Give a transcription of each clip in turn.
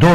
2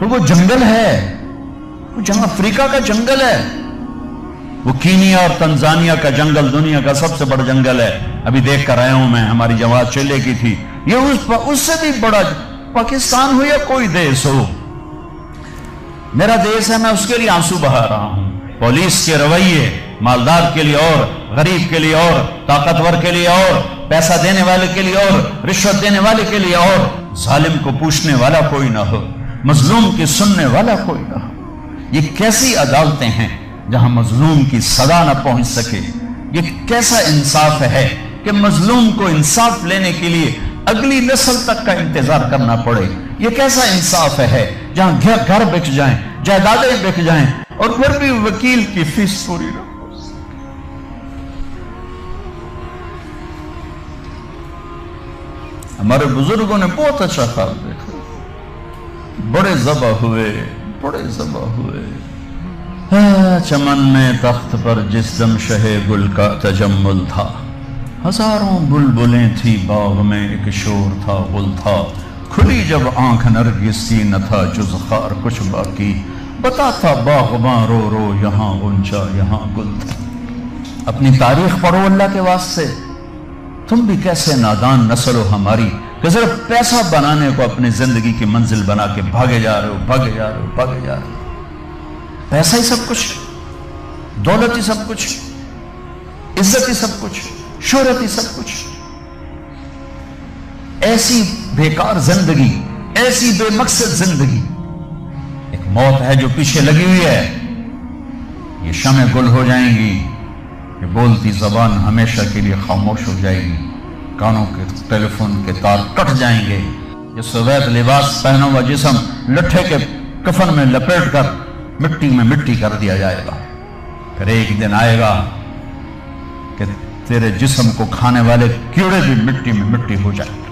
تو وہ جنگل ہے، وہ جہاں افریقہ کا جنگل ہے، وہ کینیا اور تنزانیہ کا جنگل دنیا کا سب سے بڑا جنگل ہے. ابھی دیکھ کر آیا ہوں میں، ہماری جماعت چلے کی تھی. یہ اس سے بھی بڑا پاکستان ہو یا کوئی دیش ہو، میرا دیش ہے، میں اس کے لیے آنسو بہا رہا ہوں. پولیس کے رویے مالدار کے لیے اور، غریب کے لیے اور، طاقتور کے لیے اور، پیسہ دینے والے کے لیے اور، رشوت دینے والے کے لیے اور، ظالم کو پوچھنے والا کوئی نہ ہو، مظلوم کی سننے والا کوئی نہ ہو. یہ کیسی عدالتیں ہیں جہاں مظلوم کی صدا نہ پہنچ سکے؟ یہ کیسا انصاف ہے کہ مظلوم کو انصاف لینے کے لیے اگلی نسل تک کا انتظار کرنا پڑے؟ یہ کیسا انصاف ہے جہاں گھر بک جائیں، جائیدادیں بک جائیں اور پھر بھی وکیل کی فیس پوری نہ ہو؟ ہمارے بزرگوں نے بہت اچھا خواب دیکھا، بڑے ذبح ہوئے، بڑے ذبح ہوئے. چمن میں تخت پر جس دم شہ گل کا تجمل تھا، ہزاروں بلبلیں تھی باغ میں، ایک شور تھا غل تھا. کھلی جب آنکھ نرگس کی نہ تھا جز خار کچھ باقی، بتا تھا باغباں رو رو یہاں غنچہ یہاں گل تھا. اپنی تاریخ پڑھو اللہ کے واسطے. تم بھی کیسے نادان نسل ہو ہماری کہ صرف پیسہ بنانے کو اپنی زندگی کی منزل بنا کے بھاگے جا رہے ہو، بھاگے جا رہے ہو، بھاگے جا رہے ہو. پیسہ ہی سب کچھ، دولت ہی سب کچھ، عزت ہی سب کچھ، شہرت ہی سب کچھ. ایسی بیکار زندگی، ایسی بے مقصد زندگی. ایک موت ہے جو پیچھے لگی ہوئی ہے، یہ شمع گل ہو جائیں گی، یہ بولتی زبان ہمیشہ کے لیے خاموش ہو جائے گی، کانوں کے ٹیلی فون کے تار کٹ جائیں گے، یہ سفید لباس پہنا ہوا جسم لٹھے کے کفن میں لپیٹ کر مٹی میں مٹی کر دیا جائے گا. پھر ایک دن آئے گا کہ تیرے جسم کو کھانے والے کیڑے بھی مٹی میں مٹی ہو جائیں گے.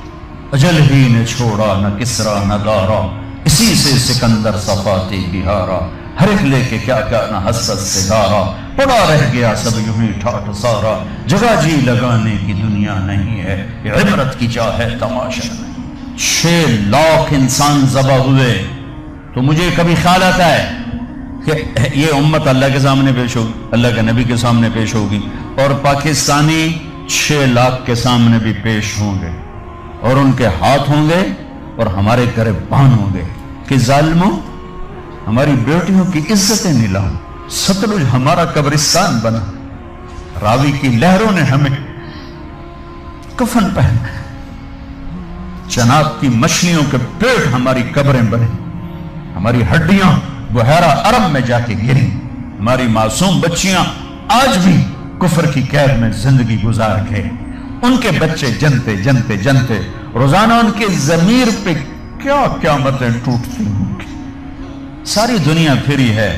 اجل ہی نے چھوڑا نہ کسرا نہ دارا، اسی سے سکندر صفاتی بہارا. ہر ایک لے کے کیا کیا نہ حسرت سے دارا، پڑا رہ گیا سب یوں ہی ٹھاٹھ سارا. جگہ جی لگانے کی دنیا نہیں ہے، یہ عبرت کی چاہ ہے تماشا نہیں. 6 لاکھ انسان ذبح ہوئے تو مجھے کبھی خیال آتا ہے کہ یہ امت اللہ کے سامنے پیش ہوگی، اللہ کے نبی کے سامنے پیش ہوگی، اور پاکستانی 6 لاکھ کے سامنے بھی پیش ہوں گے، اور ان کے ہاتھ ہوں گے اور ہمارے گریبان ہوں گے کہ ظالموں ہماری بیٹیوں کی عزتیں نیلاؤ. ستلج ہمارا قبرستان بنا، راوی کی لہروں نے ہمیں کفن پہنا، جناب کی مچھلیوں کے پیٹ ہماری قبریں بنے، ہماری ہڈیاں بحیرہ عرب میں جا کے گریں. ہماری معصوم بچیاں آج بھی کفر کی قید میں زندگی گزار کے، ان کے بچے جنتے جنتے جنتے روزانہ ان کے ضمیر پہ کیا قیامتیں ٹوٹتی ہوں گی. ساری دنیا پھری ہے،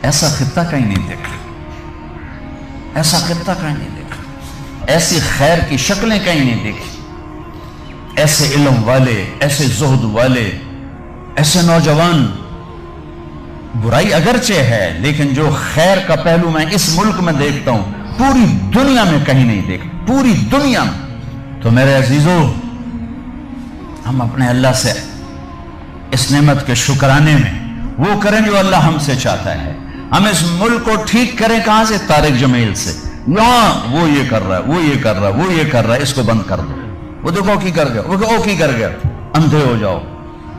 ایسا خطہ کہیں نہیں دیکھا، ایسا خطہ کہیں نہیں دیکھا، ایسی خیر کی شکلیں کہیں نہیں دیکھی، ایسے علم والے، ایسے زہد والے، ایسے نوجوان. برائی اگرچہ ہے لیکن جو خیر کا پہلو میں اس ملک میں دیکھتا ہوں پوری دنیا میں کہیں نہیں دیکھتا، پوری دنیا میں. تو میرے عزیزو، ہم اپنے اللہ سے اس نعمت کے شکرانے میں وہ کریں جو اللہ ہم سے چاہتا ہے. ہم اس ملک کو ٹھیک کریں کہاں سے؟ طارق جمیل سے. یہاں وہ یہ کر رہا ہے، وہ یہ کر رہا ہے، وہ یہ کر رہا ہے، اس کو بند کر دو. وہ دیکھو کی کر گیا، وہ کی کر گیا. اندھے ہو جاؤ،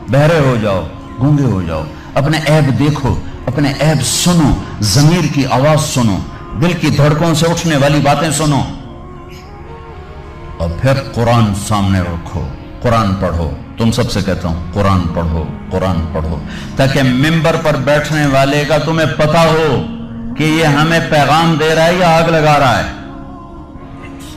بہرے ہو جاؤ، گونگے ہو جاؤ. اپنے عیب دیکھو، اپنے عیب سنو، ضمیر کی آواز سنو، دل کی دھڑکوں سے اٹھنے والی باتیں سنو، اور پھر قرآن سامنے رکھو، قرآن پڑھو. تم سب سے کہتا ہوں قرآن پڑھو، قرآن پڑھو، تاکہ ممبر پر بیٹھنے والے کا تمہیں پتا ہو کہ یہ ہمیں پیغام دے رہا ہے یا آگ لگا رہا ہے،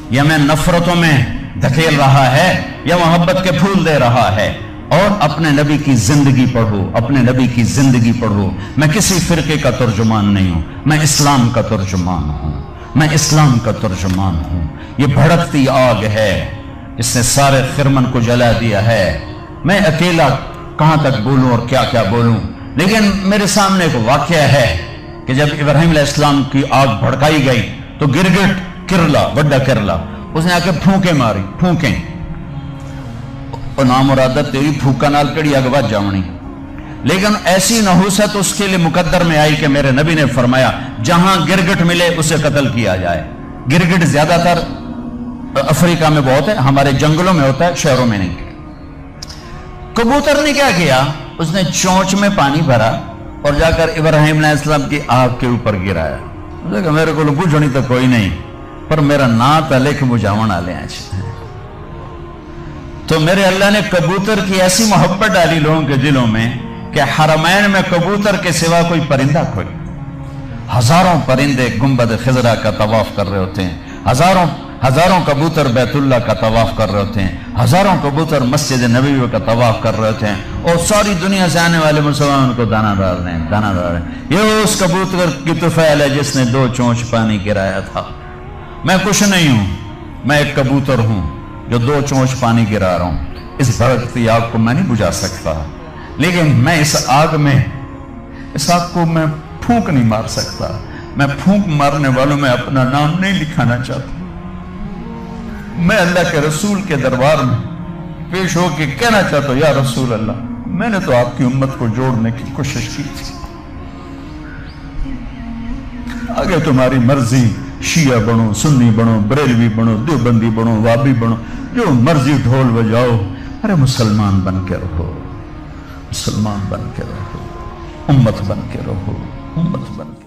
یہ ہمیں نفرتوں میں دھکیل رہا ہے یا محبت کے پھول دے رہا ہے. اور اپنے نبی کی زندگی پڑھو، اپنے نبی کی زندگی پڑھو. میں کسی فرقے کا ترجمان نہیں ہوں، میں اسلام کا ترجمان ہوں، میں اسلام کا ترجمان ہوں. یہ بھڑکتی آگ ہے، اس نے سارے خرمن کو جلا دیا ہے. میں اکیلا کہاں تک بولوں اور کیا کیا بولوں، لیکن میرے سامنے ایک واقعہ ہے کہ جب ابراہیم علیہ السلام کی آگ بھڑکائی گئی تو گرگٹ کرلا، بڑا کرلا، اس نے آ کے پھونکیں ماری، پھونکیں. اور نام مرادت تیری پھوکا نال کڑی اگ بچ جاونی. لیکن ایسی نحوست اس کے لیے مقدر میں آئی کہ میرے نبی نے فرمایا جہاں گرگٹ ملے اسے قتل کیا جائے. گرگٹ زیادہ تر افریقہ میں بہت ہے، ہمارے جنگلوں میں ہوتا ہے، شہروں میں نہیں. کبوتر نے کیا کیا؟ اس نے چونچ میں پانی بھرا اور جا کر ابراہیم علیہ السلام کی آنکھ کے اوپر گرایا. میرے کو بوجھنی تو کوئی نہیں، پر میرا نات لکھ مجھاون والے ہیں. تو میرے اللہ نے کبوتر کی ایسی محبت ڈالی لوگوں کے دلوں میں کہ حرمین میں کبوتر کے سوا کوئی پرندہ کوئی. ہزاروں پرندے گنبد خضرا کا طواف کر رہے ہوتے ہیں، ہزاروں کبوتر بیت اللہ کا طواف کر رہے ہوتے ہیں، ہزاروں کبوتر مسجد نبوی کا طواف کر رہے ہوتے ہیں، اور ساری دنیا سے آنے والے مسلمان ان کو دانا ڈال رہے ہیں. یہ اس کبوتر کی طفیل ہے جس نے 2 چونچ پانی گرایا تھا. میں کچھ نہیں ہوں، میں ایک کبوتر ہوں جو 2 چونچ پانی گرا رہا ہوں. اس بھڑکتی آگ کو میں نہیں بجھا سکتا، لیکن میں اس آگ کو میں پھونک نہیں مار سکتا. میں پھونک مارنے والوں میں اپنا نام نہیں لکھانا چاہتا. میں اللہ کے رسول کے دربار میں پیش ہو کے کہنا چاہتا ہوں، یا رسول اللہ، میں نے تو آپ کی امت کو جوڑنے کی کوشش کی تھی، آگے تمہاری مرضی، شیعہ بنو، سنی بنو، بریلوی بنو، دیوبندی بنو، وابی بنو، جو مرضی ڈھول بجاؤ، ارے مسلمان بن کے رہو، مسلمان بن کے رہو، امت بن کے رہو، امت بن کے